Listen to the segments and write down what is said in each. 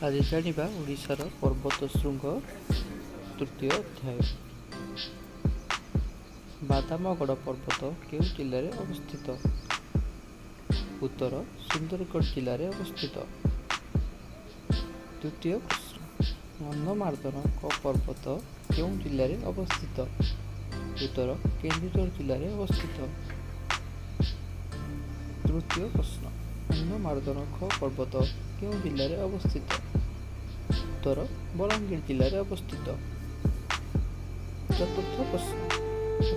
ଆଜି ଜାଣିବା ଓଡ଼ିଶାର ପର୍ବତ ଶୃଙ୍ଗ ତୃତୀୟ ଅଧ୍ୟାୟ। ବାଦାମଗଡ଼ ପର୍ବତ କେଉଁ ଜିଲ୍ଲାରେ ଅବସ୍ଥିତ? ଉତ୍ତର ସୁନ୍ଦରଗଡ଼ ଜିଲ୍ଲାରେ ଅବସ୍ଥିତ। ଦ୍ୱିତୀୟ ପ୍ରଶ୍ନ, ଗନ୍ଧମାର୍ଦ୍ଦନ ପର୍ବତ କେଉଁ ଜିଲ୍ଲାରେ ଅବସ୍ଥିତ? ଉତ୍ତର କେନ୍ଦୁଝର ଜିଲ୍ଲାରେ ଅବସ୍ଥିତ। ତୃତୀୟ ପ୍ରଶ୍ନ, ଗନ୍ଧମାର୍ଦ୍ଦନ ପର୍ବତ କେଉଁ ଜିଲ୍ଲାରେ ଅବସ୍ଥିତ? ଉତ୍ତର ବଲାଙ୍ଗୀର ଜିଲ୍ଲାରେ ଅବସ୍ଥିତ। ଚତୁର୍ଥ ପ୍ରଶ୍ନ,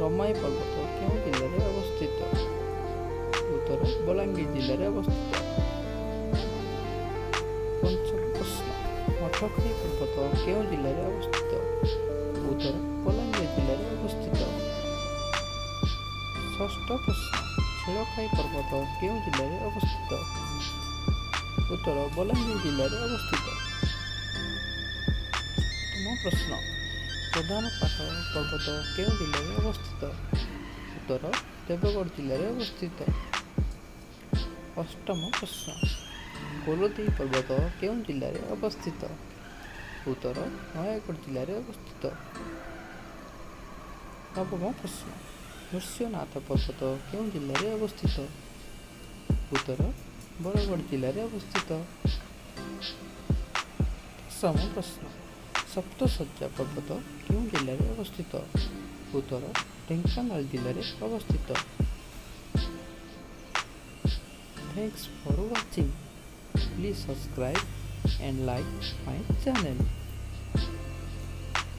ରମାଇ ପର୍ବତ କେଉଁ ଜିଲ୍ଲାରେ ଅବସ୍ଥିତ? ଉତ୍ତର ବଲାଙ୍ଗୀର ଜିଲ୍ଲାରେ ଅବସ୍ଥିତ। ପଞ୍ଚମ ପ୍ରଶ୍ନ, ମଠଖାଇ ପର୍ବତ କେଉଁ ଜିଲ୍ଲାରେ ଅବସ୍ଥିତ? ଉତ୍ତର ବଲାଙ୍ଗୀର ଜିଲ୍ଲାରେ ଅବସ୍ଥିତ। ଷଷ୍ଠ ପ୍ରଶ୍ନ, ଶିଳଖାଇ ପର୍ବତ କେଉଁ ଜିଲ୍ଲାରେ ଅବସ୍ଥିତ? ଉତ୍ତର ବଲାଙ୍ଗୀର ଜିଲ୍ଲାରେ ଅବସ୍ଥିତ। ସପ୍ତମ ପ୍ରଶ୍ନ, ପ୍ରଧାନ ପାହାଡ଼ ପର୍ବତ କେଉଁ ଜିଲ୍ଲାରେ ଅବସ୍ଥିତ? ଉତ୍ତର ଦେବଗଡ଼ ଜିଲ୍ଲାରେ ଅବସ୍ଥିତ। ଅଷ୍ଟମ ପ୍ରଶ୍ନ, ଗୋଲଦେଇ ପର୍ବତ କେଉଁ ଜିଲ୍ଲାରେ ଅବସ୍ଥିତ? ଉତ୍ତର ନୟାଗଡ଼ ଜିଲ୍ଲାରେ ଅବସ୍ଥିତ। ନବମ ପ୍ରଶ୍ନ, ନୃସିଂହନାଥ ପର୍ବତ କେଉଁ ଜିଲ୍ଲାରେ ଅବସ୍ଥିତ? ଉତ୍ତର ବରଗଡ଼ ଜିଲ୍ଲାରେ ଅବସ୍ଥିତ। ଦଶମ ପ୍ରଶ୍ନ, ସପ୍ତଶଯ୍ୟା ପର୍ବତ କେଉଁ ଜିଲ୍ଲାରେ ଅବସ୍ଥିତ? ଉତ୍ତର ଢେଙ୍କାନାଳ ଜିଲ୍ଲାରେ ଅବସ୍ଥିତ। Thanks for watching. Please subscribe and like my channel.